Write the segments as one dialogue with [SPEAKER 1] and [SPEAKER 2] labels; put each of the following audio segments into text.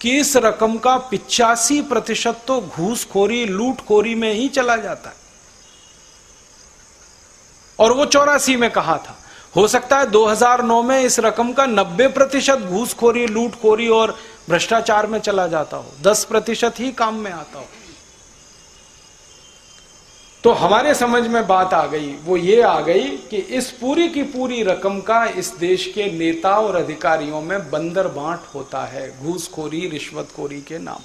[SPEAKER 1] कि इस रकम का 85% तो घूसखोरी लूटखोरी में ही चला जाता है। और वो 84 में कहा था, हो सकता है 2009 में इस रकम का 90% घूसखोरी लूटखोरी और भ्रष्टाचार में चला जाता हो, 10% ही काम में आता हो। तो हमारे समझ में बात आ गई, वो ये आ गई कि इस पूरी की पूरी रकम का इस देश के नेता और अधिकारियों में बंदर बांट होता है, घूसखोरी रिश्वतखोरी के नाम।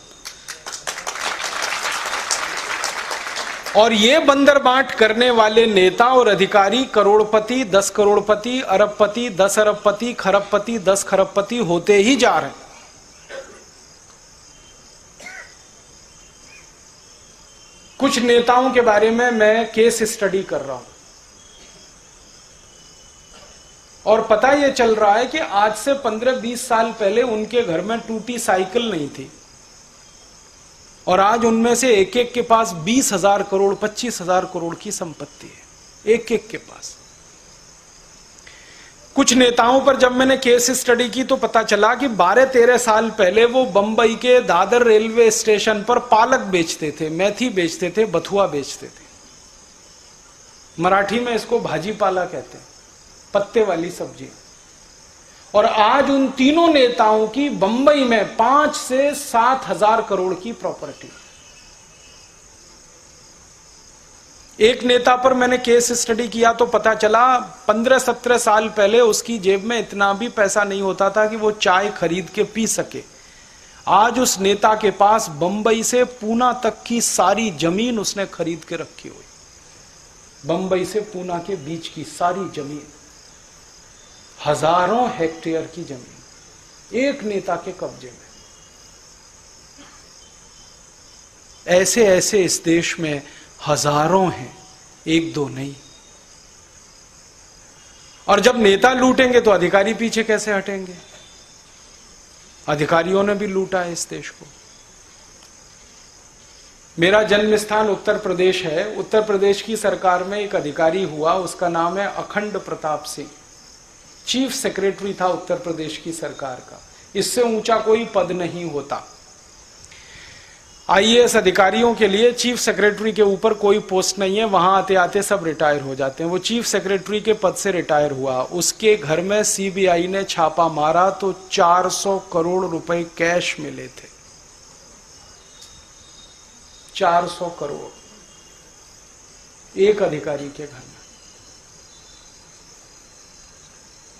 [SPEAKER 1] और ये बंदर बांट करने वाले नेता और अधिकारी करोड़पति, 10 करोड़पति, अरबपति, 10 अरबपति, खरबपति, 10 खरबपति होते ही जा रहे हैं। कुछ नेताओं के बारे में मैं केस स्टडी कर रहा हूं और पता यह चल रहा है कि आज से 15-20 साल पहले उनके घर में टूटी साइकिल नहीं थी और आज उनमें से एक एक के पास 20,000 करोड़ 25,000 करोड़ की संपत्ति है, एक एक के पास। कुछ नेताओं पर जब मैंने केस स्टडी की तो पता चला कि 12-13 साल पहले वो बंबई के दादर रेलवे स्टेशन पर पालक बेचते थे, मेथी बेचते थे, बथुआ बेचते थे। मराठी में इसको भाजी पाला कहते हैं, पत्ते वाली सब्जी। और आज उन तीनों नेताओं की बंबई में 5 से 7,000 करोड़ की प्रॉपर्टी। एक नेता पर मैंने केस स्टडी किया तो पता चला 15-17 साल पहले उसकी जेब में इतना भी पैसा नहीं होता था कि वो चाय खरीद के पी सके। आज उस नेता के पास बंबई से पूना तक की सारी जमीन उसने खरीद के रखी हुई। बंबई से पूना के बीच की सारी जमीन, हजारों हेक्टेयर की जमीन एक नेता के कब्जे में। ऐसे ऐसे इस देश में हजारों हैं, एक दो नहीं। और जब नेता लूटेंगे तो अधिकारी पीछे कैसे हटेंगे? अधिकारियों ने भी लूटा है इस देश को। मेरा जन्म स्थान उत्तर प्रदेश है। उत्तर प्रदेश की सरकार में एक अधिकारी हुआ, उसका नाम है अखंड प्रताप सिंह। चीफ सेक्रेटरी था उत्तर प्रदेश की सरकार का। इससे ऊंचा कोई पद नहीं होता। आईएएस अधिकारियों के लिए चीफ सेक्रेटरी के ऊपर कोई पोस्ट नहीं है, वहां आते आते सब रिटायर हो जाते हैं। वो चीफ सेक्रेटरी के पद से रिटायर हुआ। उसके घर में सीबीआई ने छापा मारा तो 400 करोड़ रुपए कैश मिले थे। 400 करोड़ एक अधिकारी के घर में।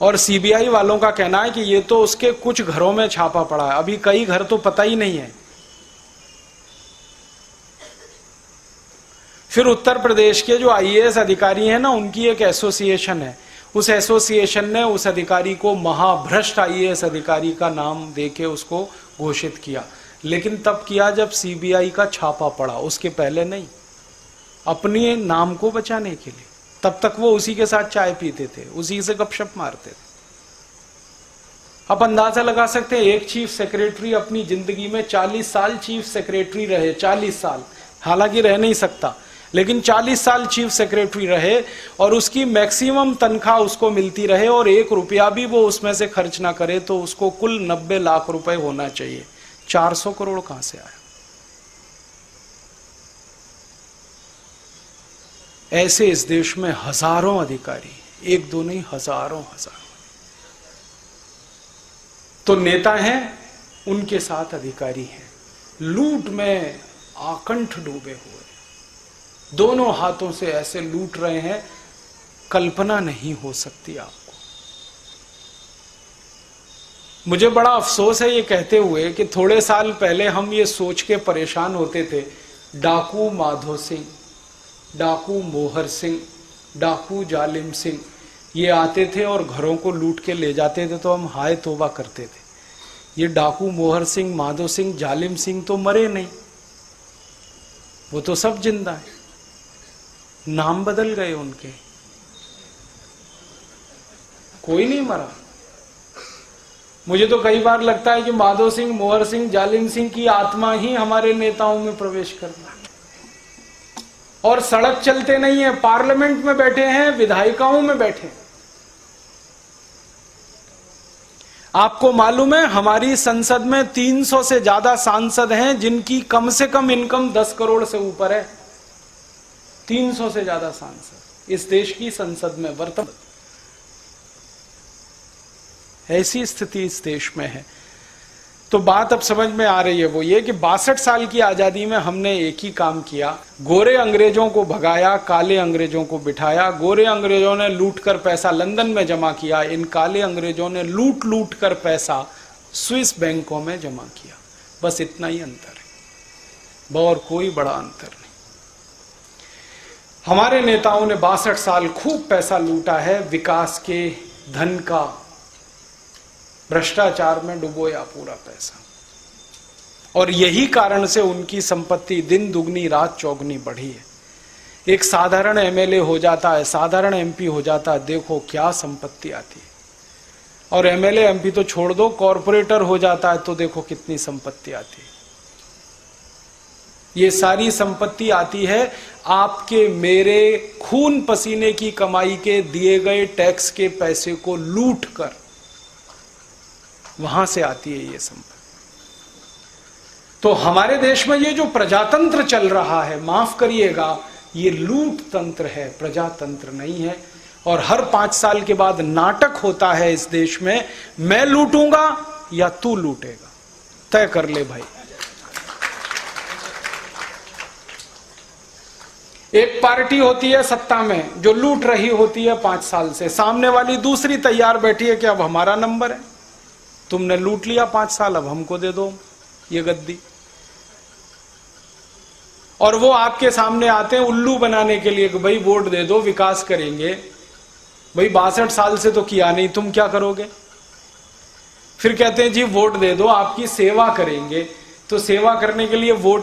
[SPEAKER 1] और सीबीआई वालों का कहना है कि ये तो उसके कुछ घरों में छापा पड़ा है, अभी कई घर तो पता ही नहीं है। फिर उत्तर प्रदेश के जो आईएएस अधिकारी हैं ना, उनकी एक एसोसिएशन है। उस एसोसिएशन ने उस अधिकारी को महाभ्रष्ट आईएएस अधिकारी का नाम देके उसको घोषित किया। लेकिन तब किया जब सीबीआई का छापा पड़ा, उसके पहले नहीं। अपने नाम को बचाने के लिए। तब तक वो उसी के साथ चाय पीते थे, उसी से गपशप मारते थे। आप अंदाजा लगा सकते हैं, एक चीफ सेक्रेटरी अपनी जिंदगी में 40 साल चीफ सेक्रेटरी रहे। 40 साल, हालांकि रह नहीं सकता, लेकिन 40 साल चीफ सेक्रेटरी रहे और उसकी मैक्सिमम तनख्वाह उसको मिलती रहे और 1 रुपया भी वो उसमें से खर्च ना करे तो उसको कुल 90 लाख रुपए होना चाहिए। 400 करोड़ कहां से आया? ऐसे इस देश में हजारों अधिकारी, एक दो नहीं, हजारों। तो नेता हैं, उनके साथ अधिकारी हैं, लूट में आकंठ डूबे हुए, दोनों हाथों से ऐसे लूट रहे हैं, कल्पना नहीं हो सकती आपको। मुझे बड़ा अफसोस है ये कहते हुए कि थोड़े साल पहले हम ये सोच के परेशान होते थे, डाकू माधो सिंह, डाकू मोहर सिंह, डाकू जालिम सिंह ये आते थे और घरों को लूट के ले जाते थे तो हम हाय तौबा करते थे। ये डाकू मोहर सिंह, माधो सिंह, जालिम सिंह तो मरे नहीं, वो तो सब जिंदा है। नाम बदल गए उनके, कोई नहीं मरा। मुझे तो कई बार लगता है कि माधो सिंह, मोहर सिंह, जालिम सिंह की आत्मा ही हमारे नेताओं में प्रवेश कर रही है। और सड़क चलते नहीं है, पार्लियामेंट में बैठे हैं, विधायिकाओं में बैठे। आपको मालूम है हमारी संसद में 300 से ज्यादा सांसद हैं जिनकी कम से कम इनकम 10 करोड़ से ऊपर है। 300 से ज्यादा सांसद इस देश की संसद में वर्तमान, ऐसी स्थिति इस देश में है। तो बात अब समझ में आ रही है, वो ये कि 62 साल की आजादी में हमने एक ही काम किया, गोरे अंग्रेजों को भगाया, काले अंग्रेजों को बिठाया। गोरे अंग्रेजों ने लूट कर पैसा लंदन में जमा किया, इन काले अंग्रेजों ने लूट लूट कर पैसा स्विस बैंकों में जमा किया। बस इतना ही अंतर है, और कोई बड़ा अंतर नहीं। हमारे नेताओं ने 62 साल खूब पैसा लूटा है, विकास के धन का भ्रष्टाचार में डुबोया पूरा पैसा, और यही कारण से उनकी संपत्ति दिन दुगनी रात चौगनी बढ़ी है। एक साधारण एमएलए हो जाता है, साधारण एमपी हो जाता है, देखो क्या संपत्ति आती है। और एमएलए एमपी तो छोड़ दो, कॉरपोरेटर हो जाता है तो देखो कितनी संपत्ति आती है। ये सारी संपत्ति आती है आपके मेरे खून पसीने की कमाई के दिए गए टैक्स के पैसे को लूट कर, वहां से आती है ये संपत्ति। तो हमारे देश में ये जो प्रजातंत्र चल रहा है, माफ करिएगा, ये लूट तंत्र है, प्रजातंत्र नहीं है। और हर 5 साल के बाद नाटक होता है इस देश में, मैं लूटूंगा या तू लूटेगा, तय कर ले भाई। एक पार्टी होती है सत्ता में जो लूट रही होती है 5 साल से, सामने वाली दूसरी तैयार बैठी है कि अब हमारा नंबर है, तुमने लूट लिया 5 साल, अब हमको दे दो ये गद्दी। और वो आपके सामने आते हैं उल्लू बनाने के लिए कि भाई वोट दे दो, विकास करेंगे। भाई 62 साल से तो किया नहीं, तुम क्या करोगे? फिर कहते हैं जी वोट दे दो, आपकी सेवा करेंगे। तो सेवा करने के लिए वोट